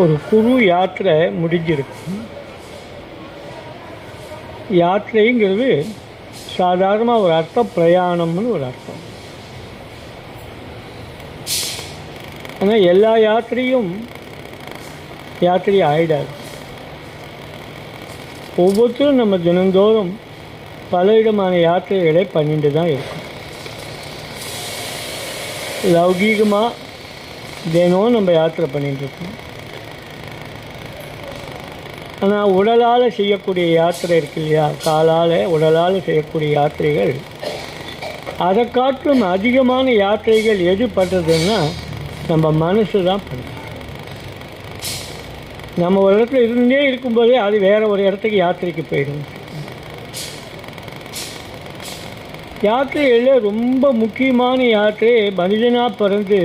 ஒரு குரு யாத்திரை முடிஞ்சிருக்கும். யாத்திரைங்கிறது சாதாரணமாக ஒரு அர்த்தம் பிரயாணம்னு ஒரு அர்த்தம். ஆனால் எல்லா யாத்திரையும் யாத்திரை ஆகிடாது. ஒவ்வொருத்தரும் நம்ம தினந்தோறும் பல விதமான யாத்திரைகளை பண்ணிட்டு தான் இருக்கும். லௌகீகமாக தினம் நம்ம யாத்திரை பண்ணிட்டுருக்கோம். ஆனால் உடலால் செய்யக்கூடிய யாத்திரை இருக்கு இல்லையா, காலால் உடலால் செய்யக்கூடிய யாத்திரைகள், அதை காட்டிலும் அதிகமான யாத்திரைகள் எது பண்ணுறதுன்னா நம்ம மனசு தான் பண்ணுது. நம்ம ஒரு இடத்துல இருந்தே இருக்கும்போதே அது வேறு ஒரு இடத்துக்கு யாத்திரைக்கு போயிடும். யாத்திரையில் ரொம்ப முக்கியமான யாத்திரை மனிதனாக பிறந்து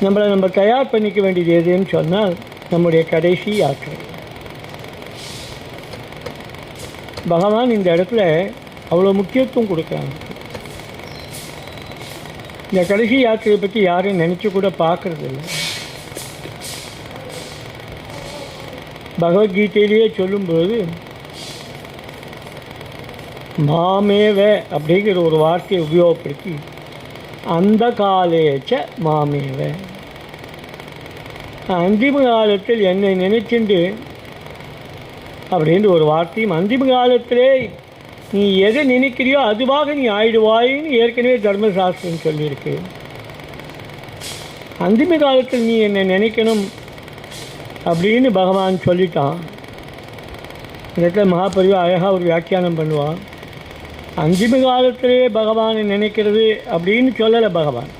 நம்ம தயார் பண்ணிக்க வேண்டியது எதுன்னு சொன்னால் நம்முடைய கடைசி யாத்திரை. பகவான் இந்த இடத்துல அவ்வளோ முக்கியத்துவம் கொடுக்குறாங்க. இந்த கடைசி யாத்திரையை பற்றி யாரும் நினச்சி கூட பார்க்குறதில்ல. பகவத்கீதையிலேயே சொல்லும்போது மாமேவ அப்படிங்கிற ஒரு வார்த்தையை உபயோகப்படுத்தி அந்த காலேச்ச மாமேவ, அந்திம காலத்தில் என்னை நினைச்சுண்டு அப்படின்ற ஒரு வார்த்தையும், அந்திம காலத்திலே நீ எதை நினைக்கிறியோ அதுவாக நீ ஆயிடுவாயின்னு ஏற்கனவே தர்மசாஸ்திரம் சொல்லியிருக்கு. அந்திம காலத்தில் நீ என்னை நினைக்கணும் அப்படின்னு பகவான் சொல்லிட்டான். இடத்துல மகாபரிவா அழகாக ஒரு வியாக்கியானம் பண்ணுவான். அந்திம காலத்திலே பகவானை நினைக்கிறது அப்படின்னு சொல்லலை பகவான்.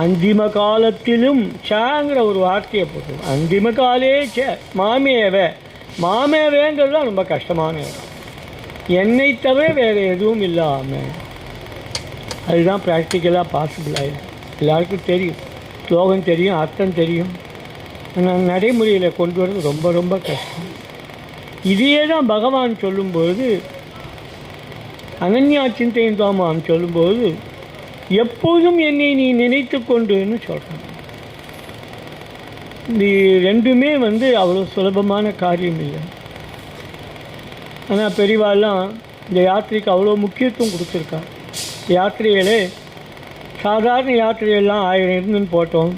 அந்திம காலத்திலும் சாங்கிற ஒரு வார்த்தையை போட்டு அந்திம காலே ச மாமேவ, மாமேவேங்கிறது தான் ரொம்ப கஷ்டமான இடம். என்னை தவிர வேறு எதுவும் இல்லாமல், அதுதான் ப்ராக்டிக்கலாக பாசிபிள் ஆகிடும். எல்லாருக்கும் தெரியும், ஸ்லோகம் தெரியும், அர்த்தம் தெரியும். ஆனால் நடைமுறையில் கொண்டு வரது ரொம்ப ரொம்ப கஷ்டம். இதையே தான் பகவான் சொல்லும்போது, அனன்யா சிந்தையின் தாமான் சொல்லும்போது எப்போதும் என்னை நீ நினைத்து கொண்டுன்னு சொல்கிறான். இது ரெண்டுமே அவ்வளோ சுலபமான காரியம் இல்லை. ஆனால் பெரியவாள்லாம் இந்த யாத்திரைக்கு அவ்வளோ முக்கியத்துவம் கொடுத்துருக்கா. யாத்திரைகளே சாதாரண யாத்திரையெல்லாம் 1000 இருந்துன்னு போட்டோம்.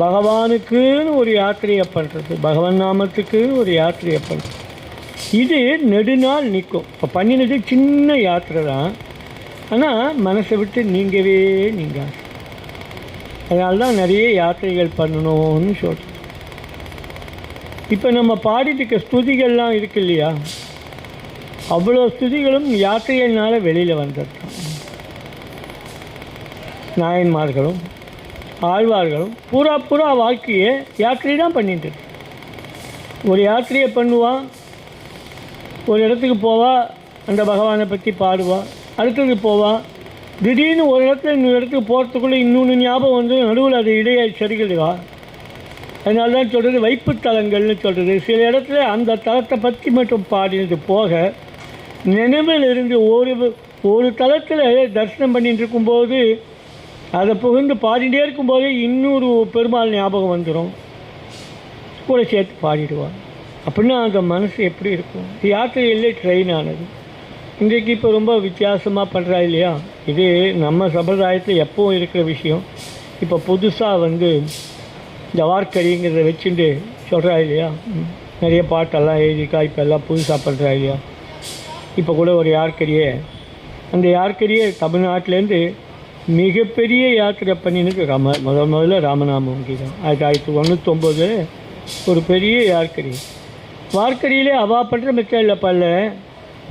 பகவானுக்குன்னு ஒரு யாத்திரையை பண்ணுறது, பகவான் நாமத்துக்குன்னு ஒரு யாத்திரையை பண்ணுறது, இது நெடுநாள் நிற்கும். இப்போ பண்ணினது சின்ன யாத்திரை தான், ஆனால் மனசை விட்டு நீங்கவே நீங்கள். அதனால தான் நிறைய யாத்திரைகள் பண்ணணும்னு சொல்கிறோம். இப்போ நம்ம பாடிட்டு இருக்க ஸ்துதிகள்லாம் இருக்கு இல்லையா, அவ்வளோ ஸ்துதிகளும் யாத்திரைகள்னால வெளியில் வந்துருக்கோம். நாயன்மார்களும் ஆழ்வார்களும் பூரா வாழ்க்கையை யாத்திரை தான் பண்ணிட்டு இருக்கு. ஒரு யாத்திரையை பண்ணுவான், ஒரு இடத்துக்கு போவா, அந்த பகவானை பற்றி பாடுவா, அடுத்தது போவா, திடீர்னு ஒரு இடத்துல இன்னொரு இடத்துக்கு போகிறதுக்குள்ளே இன்னொன்று ஞாபகம் வந்து நடுவில் அது இடையே சரிகிடுவா. அதனால தான் சொல்கிறது வைப்பு தலங்கள்னு சொல்கிறது. சில இடத்துல அந்த தலத்தை பற்றி மட்டும் பாடினது போக நினைவில் இருந்து ஒரு தலத்தில் தரிசனம் பண்ணிட்டு இருக்கும்போது அதை புகுந்து பாடிகிட்டே இருக்கும்போதே இன்னொரு பெருமாள் ஞாபகம் வந்துடும், கூட சேர்த்து பாடிடுவான். அப்படின்னா அந்த மனசு எப்படி இருக்கும்? யாத்திரையிலே ட்ரெயின் ஆனது. இன்றைக்கு இப்போ ரொம்ப வித்தியாசமாக பண்ணுறா இல்லையா. இது நம்ம சம்பிரதாயத்தில் எப்பவும் இருக்கிற விஷயம். இப்போ புதுசாக இந்த வார்க்கடிங்கிறத வச்சுட்டு சொல்கிறா இல்லையா, நிறைய பாட்டெல்லாம் எழுதிக்கா இப்போ எல்லாம் புதுசாக பண்ணுறா இல்லையா. இப்போ கூட ஒரு யார்க்கடியே, அந்த யார்க்கடியே தமிழ்நாட்டிலேருந்து மிகப்பெரிய யாத்திரை பண்ணினுக்கு முதல்ல ராமநாமம் கீதம் 1999 ஒரு பெரிய யார்க்கடி. வார்க்கடியிலே அவள் பண்ணுற மெத்தடில் பல்ல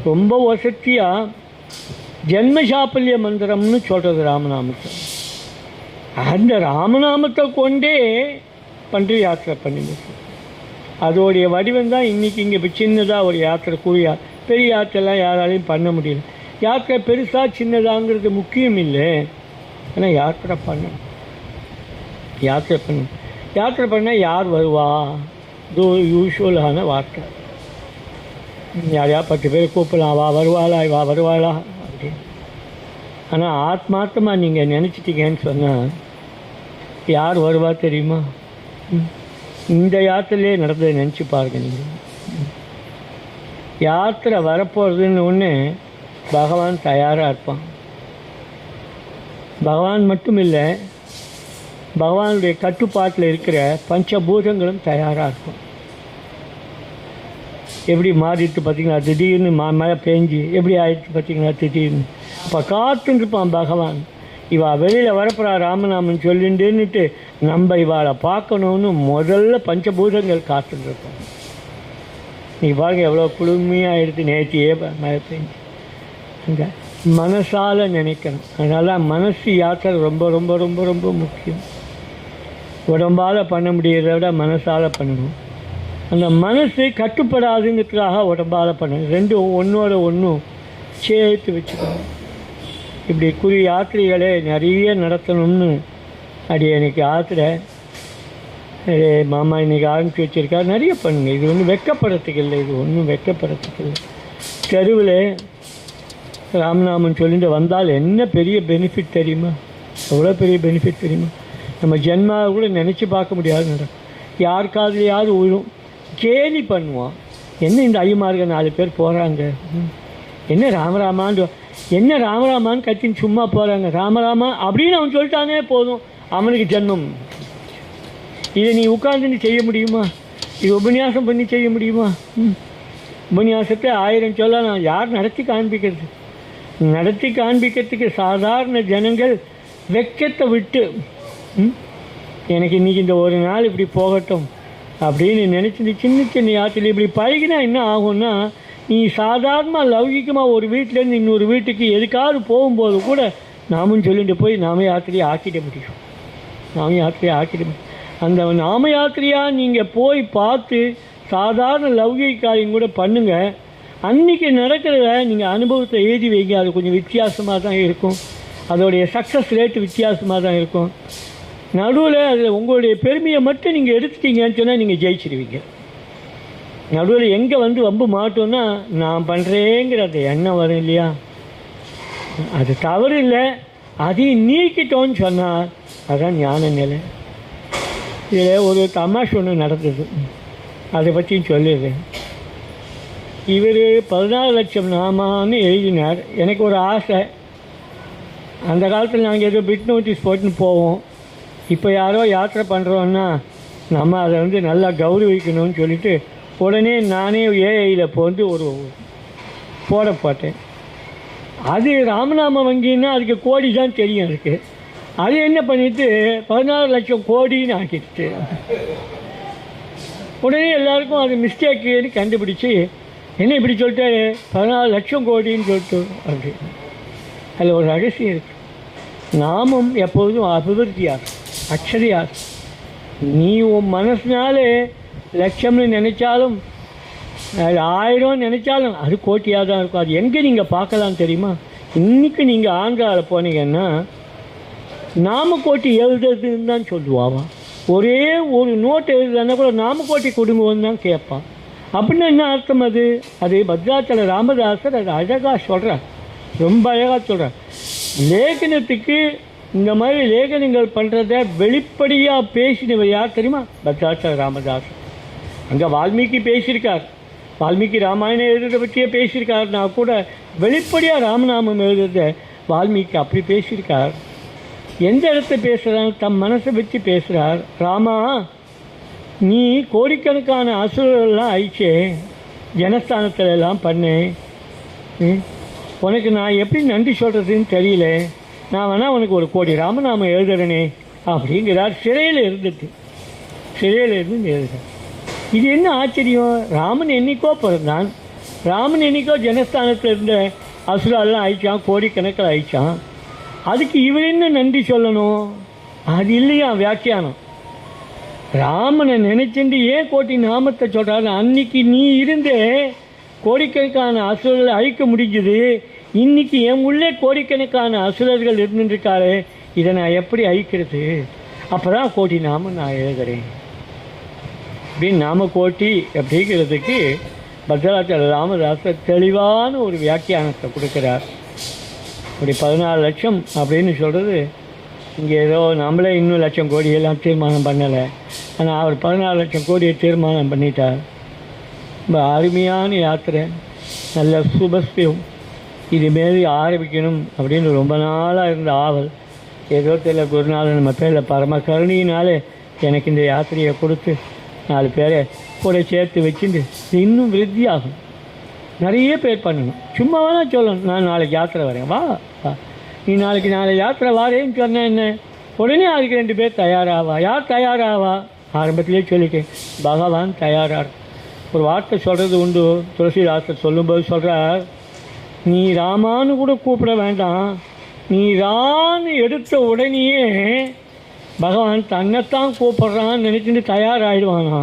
ரொம்ப வசதியாக ஜென்மசாப்பல்ய மந்திரம்னு சொல்கிறது ராமநாமத்தை. அந்த ராமநாமத்தை கொண்டே பண்ணுற யாத்திரை பண்ணிருக்கு. அதோடைய வடிவம் தான் இன்றைக்கி இங்கே இப்போ சின்னதாக ஒரு யாத்திரை, குழியா பெரிய யாத்திரைலாம் யாராலையும் பண்ண முடியல. யாத்திரை பெருசாக சின்னதாங்கிறது முக்கியம் இல்லை, ஆனால் யாத்திரை பண்ணணும். யாத்திரை பண்ணால் யார் வருவா, இது யூஸ்வலான வார்த்தை. யாரையா 10 பேர் கூப்பிடலாம், வா வருவாளா அப்படின்னு. ஆனால் ஆத்மார்த்தமாக நீங்கள் நினச்சிட்டீங்கன்னு சொன்னால் யார் வருவா தெரியுமா? இந்த யாத்திரையிலே நடந்ததை நினச்சி பாருங்க. நீங்கள் யாத்திரை வரப்போகிறதுன்னு ஒன்று பகவான் தயாராக இருப்பான். பகவான் மட்டும் இல்லை, பகவானுடைய கட்டுப்பாட்டில் இருக்கிற பஞ்சபூதங்களும் தயாராக இருக்கும். எப்படி மாறிட்டு பார்த்தீங்களா? திடீர்னு மழை பெஞ்சு எப்படி ஆயிடுச்சு பார்த்தீங்களா? திடீர்னு இப்போ காத்துருப்பான் பகவான். இவா வெளியில் வரப்போறா ராமநாமன் சொல்லிட்டுன்னுட்டு நம்ம இவாளை பார்க்கணுன்னு முதல்ல பஞ்சபூதங்கள் காத்துருப்போம். நீ பாருங்க எவ்வளோ குளுமையாக எடுத்து நேற்றியே மழை பெஞ்சு. அந்த மனசால் நினைக்கணும். அதனால் மனசு யாத்திரை ரொம்ப ரொம்ப ரொம்ப ரொம்ப முக்கியம். உடம்பால் பண்ண முடியறத விட மனசால் பண்ணணும். அந்த மனசு கட்டுப்படாதுங்கிறதுக்காக உடம்பால் பண்ணணும். ரெண்டும் ஒன்றோட ஒன்றும் சேர்த்து வச்சுக்கணும். இப்படி யாத்திரைகளே நிறைய நடத்தணும்னு எனக்கு யாத்திரை மாமா இன்றைக்கி ஆரம்பித்து வச்சுருக்கா. நிறைய பண்ணுங்க. இது ஒன்றும் வெட்கப்படுறதுக்கு இல்லை. இது ஒன்றும் வெட்கப்படுறதுக்கு இல்லை. தெருவில் ராமநாமன் சொல்லிட்டு வந்தால் என்ன பெரிய பெனிஃபிட் தெரியுமா? எவ்வளோ பெரிய பெனிஃபிட் தெரியுமா? நம்ம ஜென்மாவை கூட நினச்சி பார்க்க முடியாது. நடக்கும் யாருக்காதுலையாவது விழும். கேலி பண்ணுவான். என்ன இந்த ஐயமார்க 4 பேர் போகிறாங்க, என்ன ராமராமான்னு என்ன ராமராமான்னு கத்தின்னு சும்மா போகிறாங்க. ராமராமா அப்படின்னு அவன் சொல்லிட்டானே போதும், அவனுக்கு ஜென்மம். இதை நீ உட்காந்துன்னு செய்ய முடியுமா? இது உபன்யாசம் பண்ணி செய்ய முடியுமா? உபன்யாசத்தை 1000 சொல்ல நான் யார் நடத்தி காண்பிக்கிறது? நடத்தி காண்பிக்கிறதுக்கு சாதாரண ஜனங்கள் வெக்கத்தை விட்டு எனக்கு இன்றைக்கி இந்த ஒரு நாள் இப்படி போகட்டும் அப்படின்னு நினச்சி சின்ன சின்ன யாத்திரை இப்படி பழகினா என்ன ஆகும்னா, நீ சாதாரணமாக லௌகிகமாக ஒரு வீட்டிலேருந்து இன்னொரு வீட்டுக்கு எதுக்காவது போகும்போது கூட நாமும் சொல்லிட்டு போய் நாம யாத்திரையை ஆக்கிட முடியும். அந்த நாம யாத்திரையாக நீங்கள் போய் பார்த்து சாதாரண லௌகிக காரியம் கூட பண்ணுங்கள். அன்றைக்கி நடக்கிறத நீங்கள் அனுபவத்தை எழுதி வைங்க. அது கொஞ்சம் வித்தியாசமாக தான் இருக்கும். அதோடைய சக்ஸஸ் ரேட்டு வித்தியாசமாக தான் இருக்கும். நடுவில் அதில் உங்களுடைய பெருமையை மட்டும் நீங்கள் எடுத்துட்டீங்கன்னு சொன்னால் நீங்கள் ஜெயிச்சிடுவீங்க. நடுவில் எங்கே வம்பு மாட்டோன்னா நான் பண்ணுறேங்கிற அந்த எண்ணம் வரும் இல்லையா? அது தவறு இல்லை. அதையும் நீக்கிட்டோன்னு சொன்னால் அதுதான் ஞான நிலை. இதில் ஒரு தமாஷ் ஒன்று நடந்தது, அதை பற்றியும் சொல்லிடுறேன். இவர் 14 லட்சம் நாமான்னு எழுதினார். எனக்கு ஒரு ஆசை. அந்த காலத்தில் நாங்கள் ஏதோ பிட் நோட்டீஸ் போட்டுன்னு போவோம். இப்போ யாரோ யாத்திரை பண்ணுறோன்னா நம்ம அதை நல்லா கௌரவிக்கணும்னு சொல்லிட்டு உடனே நானே ஏஐயில் ஒரு போட்டேன். அது ராமநாம வங்கின்னா அதுக்கு கோடி தான் தெரியும். அது என்ன பண்ணிவிட்டு 14 லட்சம் கோடின்னு ஆக்கிடுச்சு. உடனே எல்லாருக்கும் அது மிஸ்டேக்குன்னு கண்டுபிடிச்சி என்ன இப்படி சொல்லிட்டு 14 லட்சம் கோடின்னு சொல்லிட்டு அப்படி. அதில் ஒரு ரகசியம் இருக்குது. நாமம் எப்போதும் அபிவிருத்தியாகும், அக்ஷரியாகும். நீ உன் மனசுனாலே லட்சம்னு நினச்சாலும் 1000 நினச்சாலும் அது கோட்டியாக தான் இருக்கும். அது எங்கே நீங்கள் பார்க்கலாம் தெரியுமா? இன்றைக்கி நீங்கள் ஆந்திராவில் போனீங்கன்னா நாமக்கோட்டி எழுதுறதுன்னு தான் சொல்லுவாவா. ஒரே ஒரு நோட்டு எழுதுனா கூட நாமக்கோட்டி கொடுங்கன்னு தான் கேட்பான். அப்படின்னு என்ன அர்த்தம்? அது பத்ராச்சல ராமதாசர் அது அழகாக சொல்கிறார், ரொம்ப அழகாக சொல்கிறார். லேகனத்துக்கு இந்த மாதிரி லேகனங்கள் பண்ணுறத வெளிப்படையாக பேசினவர் யார் தெரியுமா? பத்ராச்சல ராமதாசர். அங்கே வால்மீகி பேசியிருக்கார், வால்மீகி ராமாயணம் எழுதுறதை பற்றியே பேசியிருக்காருனா கூட வெளிப்படையாக ராமநாமம் எழுதுறத வால்மீகி அப்படி பேசியிருக்கார். எந்த இடத்த பேசுகிறாங்க? தம் மனசை வச்சு பேசுகிறார். ராமா, நீ கோடிக்கணக்கான அசுரர்கள்லாம் ஆயிடுச்சே, ஜனஸ்தானத்தில் எல்லாம் பண்ணேன். உனக்கு நான் எப்படி நன்றி சொல்கிறதுன்னு தெரியல. நான் வேணால் உனக்கு 1 கோடி ராமநாமம் எழுதுறேனே அப்படிங்கிறார். சிறையில் இருந்து எழுதுகிறேன். இது என்ன ஆச்சரியம்? ராமன் என்னைக்கோ பிறந்தான், ராமன் என்னைக்கோ ஜனஸ்தானத்தில் இருந்த அசுரெல்லாம் ஆயிடுச்சான், கோடிக்கணக்கில் ஆயிடுச்சான். அதுக்கு இவர் என்ன நன்றி சொல்லணும்? அது இல்லையா வியாக்கியானம். ராமனை நினைச்சுட்டு ஏன் கோடி நாமத்தை சொல்கிறாரு? அன்னைக்கு நீ இருந்தே கோடிக்கணக்கான அசுரர்களை அழிக்க முடிஞ்சுது. இன்றைக்கி என் உள்ளே கோடிக்கணக்கான அசுரர்கள் இருந்துருக்காரு. இதை நான் எப்படி அழிக்கிறது? அப்போ தான் கோடி நாமம் நான் எழுதுகிறேன் அப்படின்னு. நாமக்கோட்டி அப்படிங்கிறதுக்கு பத்ராச்சல ராமதாசர் தெளிவான ஒரு வியாக்கியானத்தை கொடுக்குறார். அப்படி 14 லட்சம் அப்படின்னு சொல்கிறது இங்கே ஏதோ நம்மளே இன்னும் லட்சம் கோடியெல்லாம் தீர்மானம் பண்ணலை. ஆனால் அவர் 14 லட்சம் கோடியை தீர்மானம் பண்ணிட்டார். ரொம்ப அருமையான யாத்திரை, நல்ல சுபஸ்யம். இதுமாரி ஆரம்பிக்கணும் அப்படின்னு ரொம்ப நாளாக இருந்த ஆவல் ஏதோ தெரியல, குருநாதன் நம்ம பேரில் பரம கருணையினாலே எனக்கு இந்த யாத்திரையை கொடுத்து 4 பேரை கூட சேர்த்து வச்சுட்டு இன்னும் விருத்தியாகும். நிறைய பேர் பண்ணணும். சும்மா வேணால் சொல்லணும், நான் நாளைக்கு யாத்திரை வரேன், வா வா, நீ நாளைக்கு யாத்திரை வாரேன்னு சொன்னேன் என்ன, உடனே அதுக்கு 2 பேர் தயாராவா. யார் தயாராவா? ஆரம்பத்திலே சொல்லிட்டேன், பகவான் தயாராக. ஒரு வார்த்தை சொல்கிறது உண்டு, துளசிதாசர் சொல்லும்போது சொல்கிறார், நீ ராமான்னு கூட கூப்பிட வேண்டாம், நீ ரான்னு எடுத்த உடனேயே பகவான் தன்னைத்தான் கூப்பிட்றான்னு நினச்சிட்டு தயாராகிடுவானா.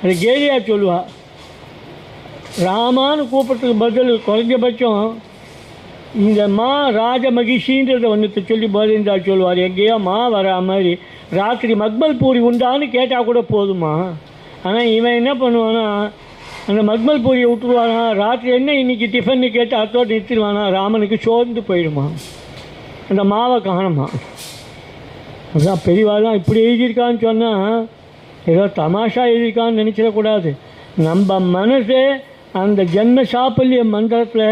அது கேலியாக சொல்லுவா. ராமான்னு கூப்பிட்றதுக்கு பதில் குறைஞ்சபட்சம் இந்த மா ராஜ மகிஷின்றதை ஒன்றுத்தை சொல்லி பதிந்தால் சொல்லுவார். எங்கேயோ மா வரா மாதிரி ராத்திரி மக்மல் பூரி உண்டான்னு கேட்டால் கூட போதுமா. ஆனால் இவன் என்ன பண்ணுவானா, அந்த மக்மல் பூரியை விட்டுருவானா, ராத்திரி என்ன இன்றைக்கி டிஃபன்னு கேட்டு அத்தோடு நிறுத்திடுவானா. ராமனுக்கு சோர்ந்து போயிடுமா, அந்த மாவை காணுமா. அதுதான் பெரியவாள்லாம் இப்படி எழுதியிருக்கான்னு சொன்னால் ஏதோ தமாஷா எழுதியிருக்கான்னு நினச்சிடக்கூடாது. நம்ம மனசே அந்த ஜென்ம சாப்பல்ய மந்திரத்தில்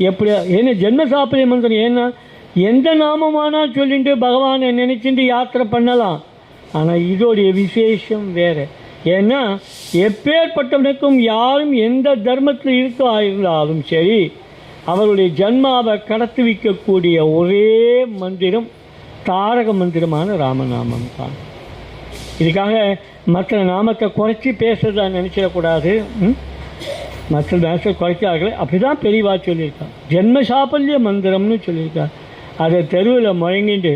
எப்படி, ஏன்னா ஜென்ம சாப்பல்ய மந்திரம் ஏன்னா எந்த நாமமானால் சொல்லிட்டு பகவானை நினச்சிட்டு யாத்திரை பண்ணலாம். ஆனால் இதோடைய விசேஷம் வேறு. ஏன்னா எப்பேற்பட்டவனுக்கும் யாரும் எந்த தர்மத்தில் இருந்தாலும் சரி, அவருடைய ஜன்மாவை கடத்தி வைக்கக்கூடிய ஒரே மந்திரம் தாரக மந்திரமான ராமநாமம் தான். இதுக்காக மற்ற நாமத்தை குறைச்சி பேசுறதா நினச்சிடக்கூடாது. மற்ற நாமத்தை குறைச்சார்கள். அப்படி தான் பெரியவா சொல்லியிருக்கான். ஜென்ம சாப்பல்ய மந்திரம்னு சொல்லியிருக்கார். அதை தெருவில் முழங்கிட்டு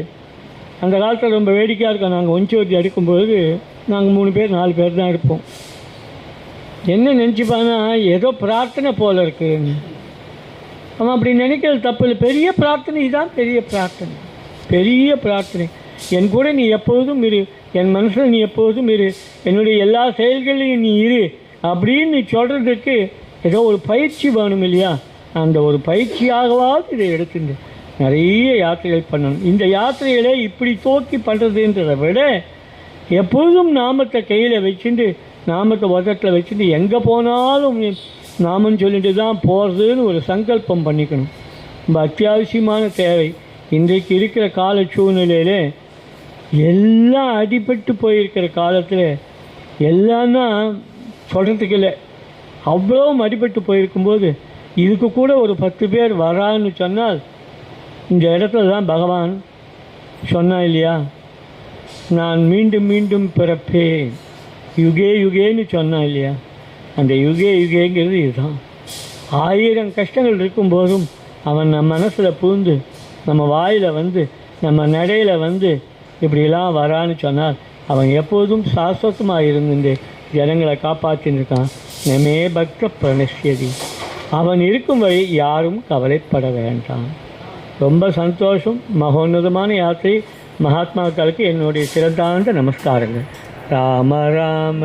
அந்த காலத்தில் ரொம்ப வேடிக்கையாக இருக்கோம். நாங்கள் ஒஞ்சி எடுக்கும்போது நாங்கள் 3 பேர் 4 பேர் தான் இருப்போம். என்ன நினச்சிப்பானா, ஏதோ பிரார்த்தனை போல் இருக்குன்னு. அவன் அப்படி நினைக்கிறது தப்பு இல்லை. பெரிய பிரார்த்தனை இதுதான், பெரிய பிரார்த்தனை, பெரிய பிரார்த்தனை. என் கூட நீ எப்போதும் இரு, என் மனசில் நீ எப்போதும் இரு, என்னுடைய எல்லா செயல்களையும் நீ இரு அப்படின்னு சொல்கிறதுக்கு ஏதோ ஒரு பயிற்சி வேணும் இல்லையா. அந்த ஒரு பயிற்சியாகவாவது இதை எடுத்துட்டு நிறைய யாத்திரைகள் பண்ணணும். இந்த யாத்திரைகளை இப்படி தோக்கி பண்ணுறதுன்றதை விட எப்பொழுதும் நாமத்தை கையில் வச்சுட்டு, நாமத்தை உதட்டில் வச்சுட்டு எங்கே போனாலும் நாமன்னு சொல்லிட்டு தான் போகிறதுன்னு ஒரு சங்கல்பம் பண்ணிக்கணும். ரொம்ப அத்தியாவசியமான தேவை. இன்றைக்கு இருக்கிற கால சூழ்நிலையில் எல்லாம் அடிபட்டு போயிருக்கிற காலத்தில் எல்லாம்னா சொல்கிறதுக்கு இல்லை, அவ்வளோ அடிபட்டு போயிருக்கும்போது இதுக்கு கூட ஒரு 10 பேர் வரான்னு சொன்னால் இந்த இடத்துல தான் பகவான் சொன்னா இல்லையா, நான் மீண்டும் மீண்டும் பிறப்பேன் யுகே யுகேன்னு சொன்னா இல்லையா. அந்த யுகே யுகேங்கிறது இதுதான். 1000 கஷ்டங்கள் இருக்கும்போதும் அவன் நம்ம மனசில் பூந்து நம்ம வாயில் வந்து நம்ம நடையில் வந்து இப்படிலாம் வரான்னு சொன்னால் அவன் எப்போதும் சாஸ்வதமாக இருந்து ஜனங்களை காப்பாற்றின்னு இருக்கான். நமே பக்த பிரணஷ்யதி, அவன் இருக்கும் வழி யாரும் கவலைப்பட வேண்டாம். ரொம்ப சந்தோஷம். மகோன்னதமான யாத்திரை. மகாத்மாக்களுக்கு என்னுடைய சிறந்தாண்ட நமஸ்காரங்கள். ராம ராம.